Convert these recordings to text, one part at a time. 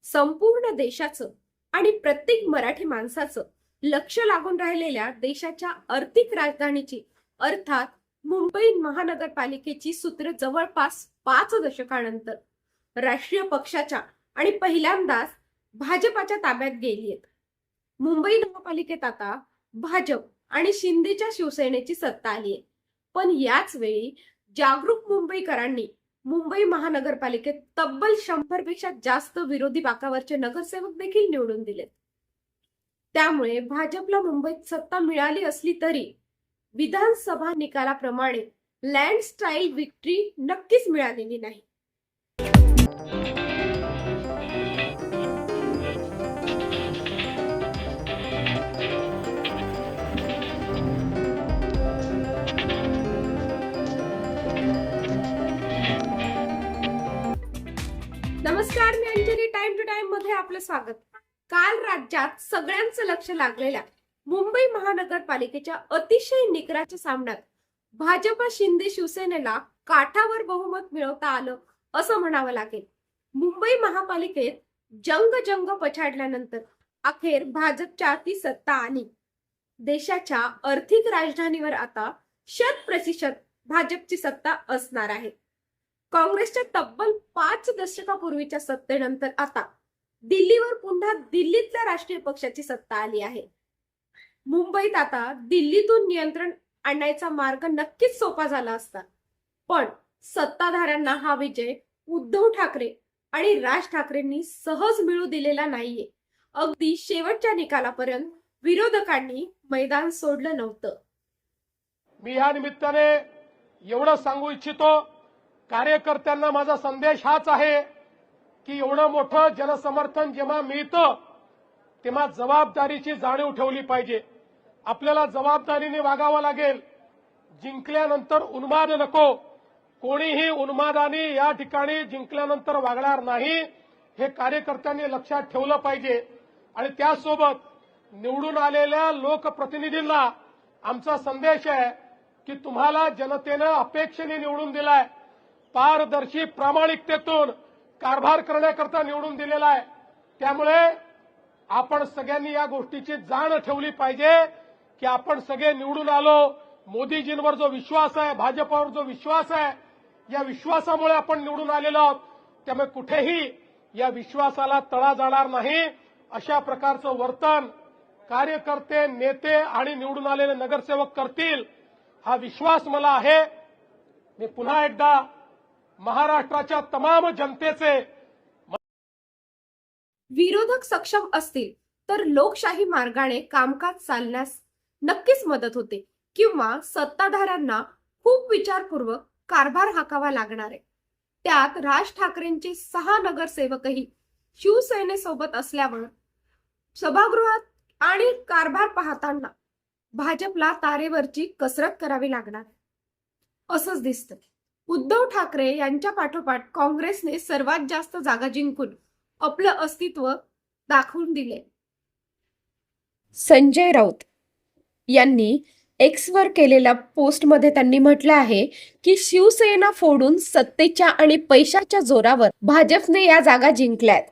संपूर्ण देशाचं आणि प्रत्येक मराठी माणसाचं लक्ष लागून राहिलेल्या देशाच्या आर्थिक राजधानीची अर्थात मुंबई महानगरपालिकेची सूत्र जवळपास 5 दशकानंतर राष्ट्रीय पक्षाच्या आणि पहिल्यांदाच भाजपाच्या ताब्यात गेली आहेत। मुंबई महापालिकेत आता भाजप आणि शिंदेच्या शिवसेनेची सत्ता आली आहे। पण याच वेळी जागरूक मुंबईकरांनी मुंबई महानगरपालिकेत तब्बल 100 पेक्षा जास्त विरोधी बाकावरचे नगरसेवक देखील निवडून दिलेत। त्यामुळे भाजपला मुंबईत सत्ता मिळाली असली तरी विधानसभा निकालाप्रमाणे लँडस्लाइड विक्ट्री नक्कीच मिळालेली नाही। नमस्कार, मी अंजली। टाइम टू टाइम मध्ये आपलं स्वागत। काल राज्यात सगळ्यांचं लक्ष लागलेल्या मुंबई महानगरपालिकेच्या अतिशय निकराच्या सामन्यात भाजपा शिंदे शिवसेनेला काठावर बहुमत मिळवता आलं असं म्हणावं लागेल। मुंबई महापालिकेत जंग पछाडल्यानंतर अखेर भाजपच्या हाती सत्ता आली। देशाच्या आर्थिक राजधानीवर आता 100% भाजपची सत्ता असणार आहे। काँग्रेसच्या तब्बल 5 दशकापूर्वीच्या सत्तेनंतर आता दिल्लीवर पुन्हा दिल्लीतल्या राष्ट्रीय पक्षाची सत्ता आली आहे। मुंबईत आता दिल्लीतून नियंत्रण आणण्याचा मार्ग नक्कीच सोपा झाला असता, पण सत्ताधाऱ्यांना हा विजय उद्धव ठाकरे आणि राज ठाकरेंनी सहज मिळू दिलेला नाहीये। अगदी शेवटच्या निकालापर्यंत विरोधकांनी मैदान सोडलं नव्हतं। मी या निमित्ताने एवढं सांगू इच्छितो, कार्यकर्त्यांना माझा संदेश हाच आहे की एवढं मोठं जनसमर्थन जेव्हा मिळतं तेव्हा जबाबदारीची जाणीव ठेवली पाहिजे। आपल्याला जबाबदारीने वागावं लागेल। जिंकल्यानंतर उन्माद नको। कोणीही उन्मादाने या ठिकाणी जिंकल्यानंतर वागणार नाही, हे कार्यकर्त्यांनी लक्षात ठेवलं पाहिजे। आणि त्यासोबत निवडून आलेल्या लोकप्रतिनिधींना आमचा संदेश आहे की तुम्हाला जनतेनं अपेक्षेने निवडून दिलाय, पारदर्शी प्रामाणिकतेतून कारभार करण्याकरता निवडून दिलेला आहे। त्यामुळे आपण सगळ्यांनी या गोष्टीची जाण ठेवली पाहिजे की आपण सगळे निवडून आलो। मोदीजींवर जो विश्वास आहे, भाजपवर जो विश्वास आहे, या विश्वासामुळे आपण निवडून आलेलो आहोत। त्यामुळे कुठेही या विश्वासाला तडा जाणार नाही, अशा प्रकारचं वर्तन कार्यकर्ते, नेते आणि निवडून आलेले नगरसेवक करतील, हा विश्वास मला आहे। मी पुन्हा एकदा महाराष्ट्राच्या तमाम जनतेचे विरोधक सक्षम असतील तर लोकशाही मार्गाने कामकाज चालण्यास नक्कीच मदत होते किंवा सत्ताधाऱ्यांना खूप विचारपूर्वक कारभार हाकावा लागणार आहे। त्यात राज ठाकरेंचे 6 नगरसेवकही शिवसेनेसोबत असल्यावर सभागृहात आणि कारभार पाहताना भाजपला तारेवरची कसरत करावी लागणार असंच दिसतं। उद्धव ठाकरे यांच्या पाठोपाठ काँग्रेसने सर्वात जास्त जागा जिंकून आपलं अस्तित्व दाखवून दिले। संजय राऊत यांनी एक्सवर केलेल्या पोस्टमध्ये त्यांनी म्हटलं आहे की शिवसेना फोडून सत्तेच्या आणि पैशाच्या जोरावर भाजपने या जागा जिंकल्यात।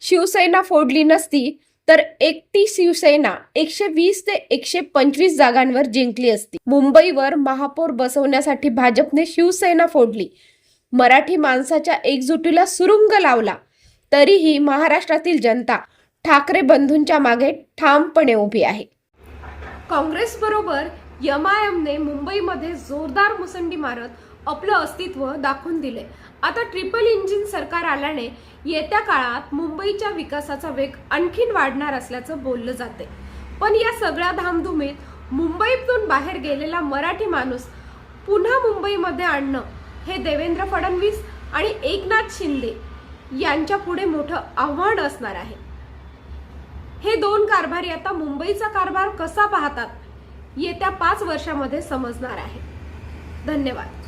शिवसेना फोडली नसती तर एकटी शिवसेना 120 ते 125 जागांवर जिंकली असती। मुंबईवर महापौर बसवण्यासाठी भाजपने शिवसेना फोडली, मराठी माणसाच्या एकजुटीला सुरुंग लावला, तरीही महाराष्ट्रातील जनता ठाकरे बंधूंच्या मागे ठामपणे उभी आहे। काँग्रेस बरोबर एमआयएमने मुंबईमध्ये जोरदार मुसंडी मारत आपलं अस्तित्व दाखवून दिले। आता ट्रिपल इंजिन सरकार आल्याने येत्या काळात मुंबईच्या विकासाचा वेग आणखीन वाढणार असल्याचं बोललं जाते। पण या सगळ्या धामधुमीत मुंबईतून बाहेर गेलेला मराठी माणूस पुन्हा मुंबईमध्ये आणणं हे देवेंद्र फडणवीस आणि एकनाथ शिंदे यांच्या पुढे मोठं आव्हान असणार आहे। हे दोन कारभारी आता मुंबईचा कारभार कसा पाहतात येत्या 5 वर्षांमध्ये समजणार आहे। धन्यवाद।